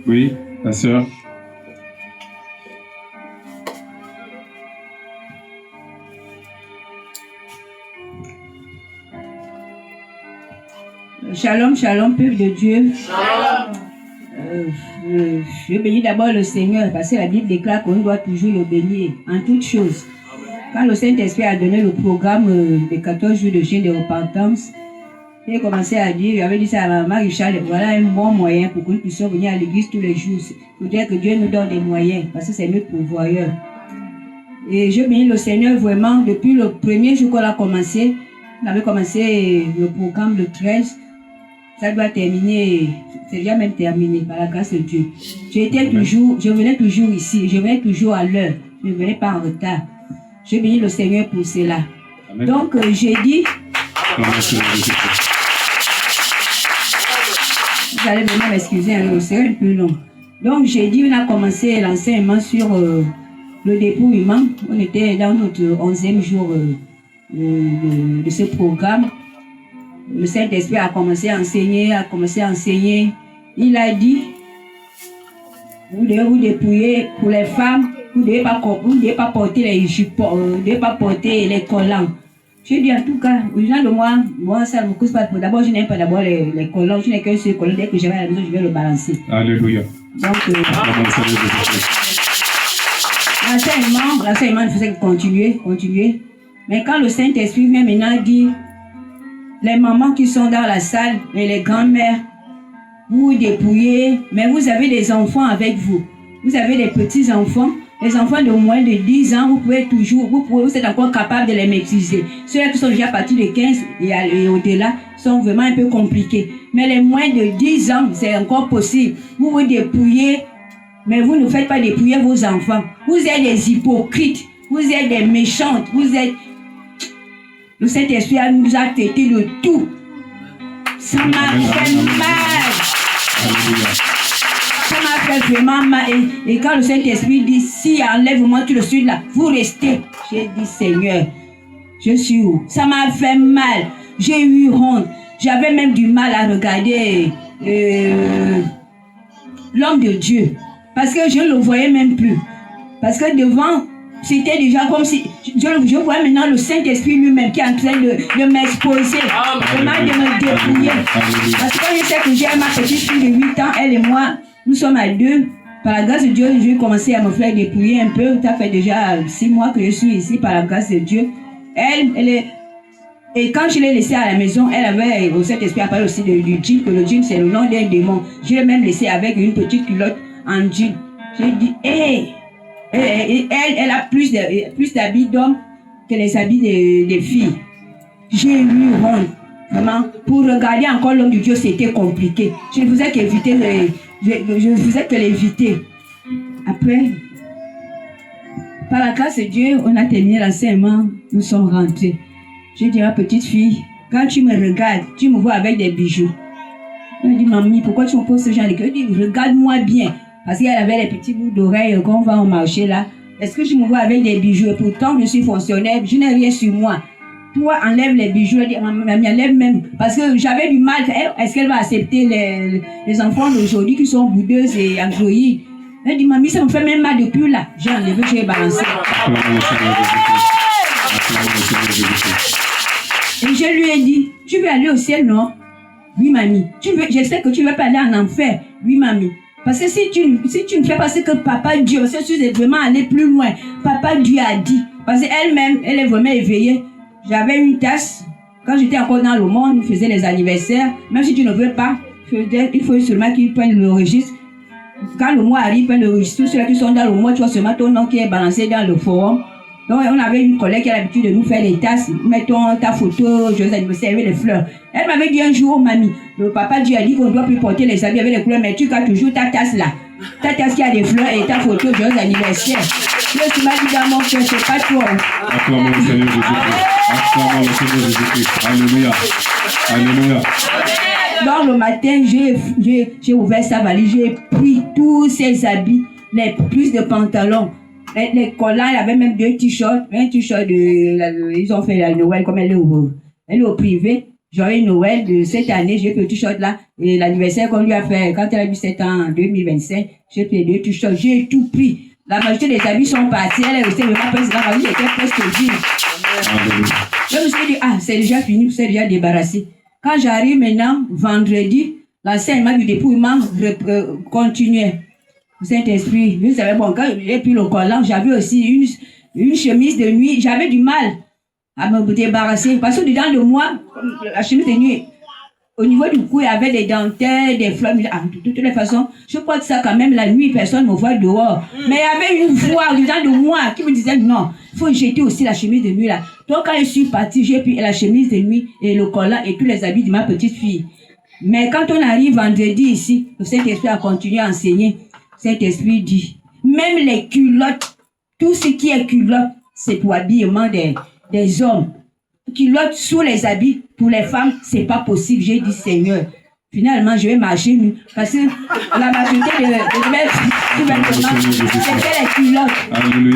Oui, ta sœur. Shalom, shalom, peuple de Dieu. Shalom. Je bénis d'abord le Seigneur parce que la Bible déclare qu'on doit toujours le bénir en toutes choses. Quand le Saint-Esprit a donné le programme des 14 jours de jeûne de repentance, j'ai commencé à dire, j'avais dit ça à maman Richard, voilà un bon moyen pour que nous puissions venir à l'église tous les jours. Il faudrait que Dieu nous donne des moyens parce que c'est notre pourvoyeur. Et je bénis le Seigneur vraiment depuis le premier jour qu'on a commencé. On avait commencé le programme le 13. Ça doit terminer, c'est déjà même terminé par la grâce de Dieu. Je venais toujours ici, je venais toujours à l'heure, je ne venais pas en retard. Je bénis le Seigneur pour cela. Amen. Donc j'ai dit, vous allez vraiment m'excuser, c'est un peu long. Donc j'ai dit, on a commencé l'enseignement sur le dépouillement. On était dans notre 11e jour de ce programme. Le Saint-Esprit a commencé à enseigner. Il a dit, vous devez vous dépouiller pour les femmes, vous ne devez pas porter les jupons, vous ne devez pas porter les collants. J'ai dit en tout cas, aux gens de moi ça ne me cause pas. D'abord, je n'aime pas d'abord les collants, je n'ai qu'un seul collant, dès que je vais à la maison, je vais le balancer. Alléluia. Donc, l'enseignement ne faisait que continuer. Mais quand le Saint-Esprit vient maintenant dire, les mamans qui sont dans la salle et les grands-mères, vous dépouillez, mais vous avez des enfants avec vous. Vous avez des petits-enfants, les enfants de moins de 10 ans, vous êtes encore capable de les maîtriser. Ceux qui sont déjà partis de 15 et au-delà sont vraiment un peu compliqués. Mais les moins de 10 ans, c'est encore possible. Vous vous dépouillez, mais vous ne faites pas dépouiller vos enfants. Vous êtes des hypocrites, vous êtes des méchantes, vous êtes... Le Saint-Esprit nous a traité de tout. Ça m'a fait mal. Ça m'a fait vraiment mal. Et quand le Saint-Esprit dit, si enlève-moi tout de suite là, vous restez. J'ai dit, Seigneur, je suis où? Ça m'a fait mal. J'ai eu honte. J'avais même du mal à regarder l'homme de Dieu. Parce que je ne le voyais même plus. Parce que devant... C'était déjà comme si, je vois maintenant le Saint-Esprit lui-même qui est en train de m'exposer, vraiment de me dépouiller. Parce que je sais que j'ai ma petite fille de 8 ans, elle et moi, nous sommes à deux. Par la grâce de Dieu, je vais commencer à me faire dépouiller un peu. Ça fait déjà 6 mois que je suis ici, par la grâce de Dieu. Elle est... Et quand je l'ai laissée à la maison, elle avait, au Saint-Esprit, appelé aussi du djinn, que le djinn c'est le nom d'un démon. Je l'ai même laissée avec une petite culotte en djinn. J'ai dit, hé! Elle a plus d'habits d'hommes que les habits des filles. J'ai eu honte. Vraiment, pour regarder encore l'homme de Dieu, c'était compliqué. Je ne faisais qu'éviter l'éviter. Après, par la grâce de Dieu, on a terminé l'enseignement, nous sommes rentrés. J'ai dit à ma petite fille, quand tu me regardes, tu me vois avec des bijoux. Elle me dit, mamie, pourquoi tu me poses ce genre de questions? Je dis, regarde-moi bien. Parce qu'elle avait les petits bouts d'oreilles qu'on va au marché là. Est-ce que je me vois avec des bijoux? Et pourtant, je suis fonctionnaire, je n'ai rien sur moi. Toi, enlève les bijoux. Elle dit, mamie, enlève même. Parce que j'avais du mal. Est-ce qu'elle va accepter les enfants d'aujourd'hui qui sont boudeuses et androïdes? Elle dit, mamie, ça me fait même mal depuis là. J'ai enlevé, j'ai balancé. Et je lui ai dit, tu veux aller au ciel, non? Oui, mamie. Je sais que tu ne veux pas aller en enfer. Oui, mamie. Parce que si tu ne fais pas ce que papa Dieu, parce que tu es vraiment allé plus loin, papa Dieu a dit, parce qu'elle-même, elle est vraiment éveillée. J'avais une tasse, quand j'étais encore dans le monde, je faisais les anniversaires, même si tu ne veux pas, il faut seulement qu'ils prennent le registre. Quand le mois arrive, prennent le registre, tous ceux qui sont dans le mois, tu vois seulement ton nom qui est balancé dans le forum. Donc on avait une collègue qui a l'habitude de nous faire les tasses, mettons ta photo, joyeux anniversaire avec les fleurs. Elle m'avait dit un jour, mamie, le papa Dieu a dit qu'on ne doit plus porter les habits avec les couleurs, mais tu as toujours ta tasse là. Ta tasse qui a des fleurs et ta photo, joyeux anniversaire. Je m'a dit dans mon cœur, c'est pas toi. Acclamons le Seigneur Jésus-Christ. Acclamons le Seigneur Jésus-Christ. Alléluia. Alléluia. Donc le matin, j'ai ouvert sa valise, j'ai pris tous ses habits, les plus de pantalons. Les collants, elle avait même 2 t-shirts. Un t-shirt ils ont fait la Noël comme elle est au privé. joyeux Noël de cette année, j'ai pris le t-shirt là, et l'anniversaire qu'on lui a fait quand elle a eu 7 ans en 2025, j'ai pris les 2 t-shirts, j'ai tout pris. La majorité des habits sont partis, elle est restée vraiment président, parce que j'étais presque vide. Je me suis dit, c'est déjà fini, c'est déjà débarrassé. Quand j'arrive maintenant, vendredi, l'enseignement du dépouillement continuait. Saint-Esprit, je savais, bon, quand j'ai pris le collant, j'avais aussi une chemise de nuit, j'avais du mal à me débarrasser, parce que dedans de moi, la chemise de nuit, au niveau du cou, il y avait des dentelles, des fleurs. De toutes les façons, je crois que ça, quand même, la nuit, personne ne me voit dehors. Mais il y avait une voix dedans de moi qui me disait non, il faut jeter aussi la chemise de nuit là. Donc, quand je suis partie, j'ai pris la chemise de nuit et le collant et tous les habits de ma petite fille. Mais quand on arrive vendredi ici, le Saint-Esprit a continué à enseigner. Le Saint-Esprit dit, même les culottes, tout ce qui est culotte, c'est pour habillement des hommes. Culottes sous les habits, pour les femmes, c'est pas possible. J'ai dit, Seigneur, finalement, je vais marcher nu. Parce que la majorité de vêtements, c'était les culottes.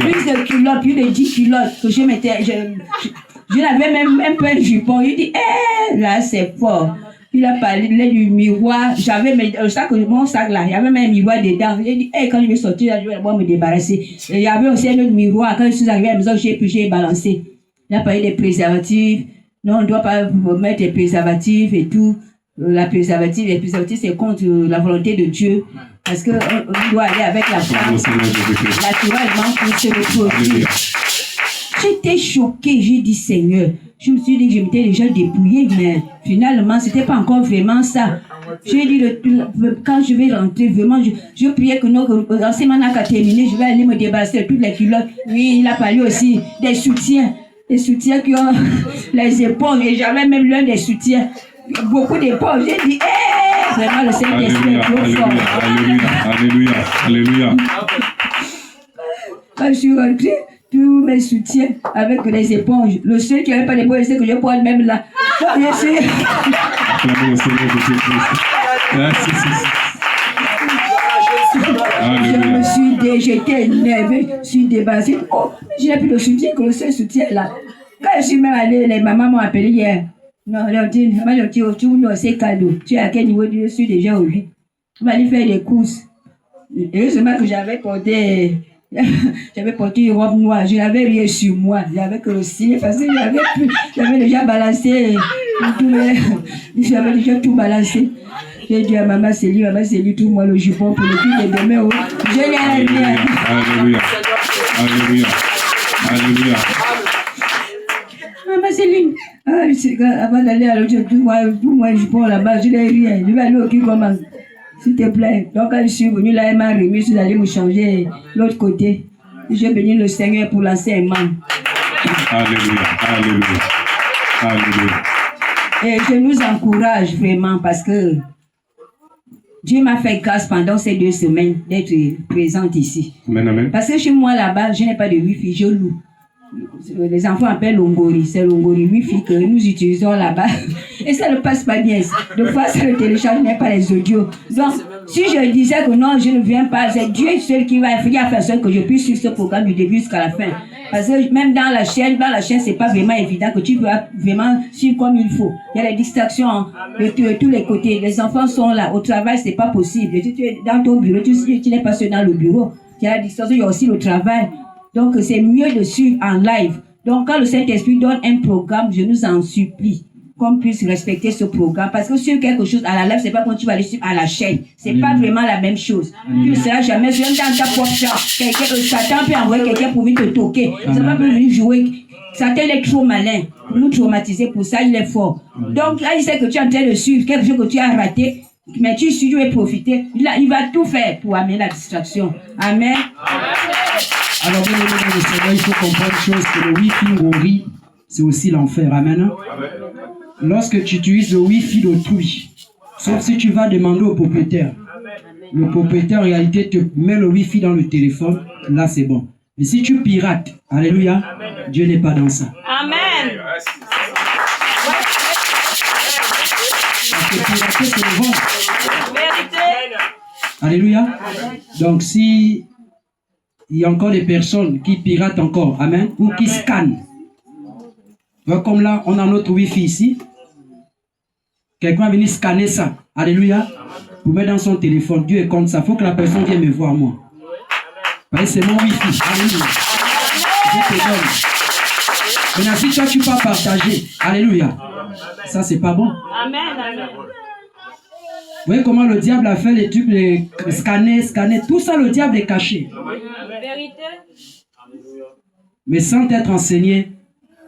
Plus de culottes, plus de 10 culottes que je mettais. Je n'avais même un peu de jupon. Il dit, là, c'est fort. Il a parlé du miroir. J'avais mon sac là, il y avait même un miroir dedans. Il dit, quand je vais sortir, je vais d'abord me débarrasser. Et il y avait aussi un autre miroir. Quand je suis arrivé à la maison, j'ai balancé. Il a parlé des préservatifs. Non, on ne doit pas mettre des préservatifs et tout. Les préservatifs, c'est contre la volonté de Dieu. Parce qu'on doit aller avec la femme naturellement pour se reproduire. J'étais choquée, j'ai dit Seigneur. Je me suis dit que je m'étais déjà dépouillée, mais finalement, ce n'était pas encore vraiment ça. J'ai dit, quand je vais rentrer, vraiment, je priais que l'enseignement n'a qu'à terminer, je vais aller me débarrasser de toutes les culottes. Oui, il a parlé aussi des soutiens. Des soutiens qui ont les épaules, et j'avais même l'un des soutiens. Beaucoup d'épaules. J'ai dit, vraiment, le Saint-Esprit est trop fort. Alléluia, alléluia. Quand je suis rentrée, tous mes soutiens avec les éponges. Le seul qui n'avait pas d'éponges, c'est que je prends même là. Je suis... Je me suis j'étais énervée, je suis débarrassée. Je n'ai plus de soutien que le seul soutien là. Quand je suis même allée, les mamans m'ont appelé hier. Non, Léontine, tu as ces cadeaux. Tu es à quel niveau? Je suis déjà au 8. On m'a dit faire des courses. Heureusement que j'avais porté une robe noire. Je n'avais rien sur moi. J'avais que le signe parce que j'avais déjà balancé. J'avais déjà tout balancé. J'ai dit à maman Célie, tout moi le jupon pour le prix de demain. Je n'ai rien. Alléluia. Alléluia. Alléluia. Maman Céline, avant d'aller à l'autre, tout moi le jupon là-bas, je n'ai rien. Je vais aller au qui commence. S'il te plaît. Donc quand je suis venue là, elle m'a remis, je suis allée me changer l'autre côté. J'ai béni le Seigneur pour l'enseignement. Alléluia. Alléluia. Alléluia. Et je nous encourage vraiment parce que Dieu m'a fait grâce pendant ces 2 semaines d'être présente ici. Amen, amen. Parce que chez moi là-bas, je n'ai pas de wifi, je loue. Les enfants appellent Longori, c'est Longori wifi que nous utilisons là-bas. Et ça ne passe pas bien. De fois, ça ne télécharge même pas les audios. Donc, si je disais que non, je ne viens pas, c'est Dieu seul qui va faire en sorte que je puisse suivre ce programme du début jusqu'à la fin. Parce que même dans la chaîne, c'est pas vraiment évident que tu peux vraiment suivre comme il faut. Il y a des distractions de tous les côtés. Les enfants sont là. Au travail, c'est pas possible. Tu es dans ton bureau, tu n'es pas seul dans le bureau. Il y a la distraction, il y a aussi le travail. Donc, c'est mieux de suivre en live. Donc, quand le Saint-Esprit donne un programme, je nous en supplie qu'on puisse respecter ce programme. Parce que sur quelque chose à la live, c'est pas quand tu vas aller suivre à la chaîne. C'est pas vraiment la même chose. Tu ne seras jamais dans ta propre chambre. Satan peut envoyer quelqu'un pour venir te toquer. Satan peut venir jouer. Satan est trop malin. Pour nous traumatiser, pour ça, il est fort. Donc, là, il sait que tu es en train de suivre quelque chose que tu as raté. Mais tu veux profiter. Il va tout faire pour amener la distraction. Amen. Alors, bien aimé dans le Seigneur, il faut comprendre une chose, que le Wi-Fi Ngori, c'est aussi l'enfer. Amen. Lorsque tu utilises le Wi-Fi d'autrui, sauf si tu vas demander au propriétaire, le propriétaire en réalité te met le Wi-Fi dans le téléphone, là c'est bon. Mais si tu pirates, alléluia, Dieu n'est pas dans ça. Amen. Parce que pirater, c'est le vent. Vérité. Alléluia. Donc si il y a encore des personnes qui piratent encore, amen, ou qui scannent. Donc, comme là, on a notre Wi-Fi ici. Quelqu'un va venir scanner ça. Alléluia. Pour mettre dans son téléphone. Dieu est comme ça. Il faut que la personne vienne me voir, moi. Parce que c'est mon Wi-Fi. Alléluia. Je te donne. Maintenant, si toi, tu peux partager. Alléluia. Ça, c'est pas bon. Amen. Amen. Vous voyez comment le diable a fait les trucs, les scanner. Tout ça, le diable est caché. Vérité. Mais sans être enseigné,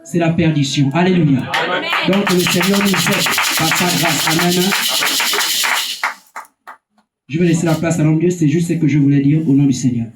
c'est la perdition. Alléluia. Amen. Donc le Seigneur nous aide par sa grâce. Amen. Je vais laisser la place à l'homme Dieu. C'est juste ce que je voulais dire au nom du Seigneur.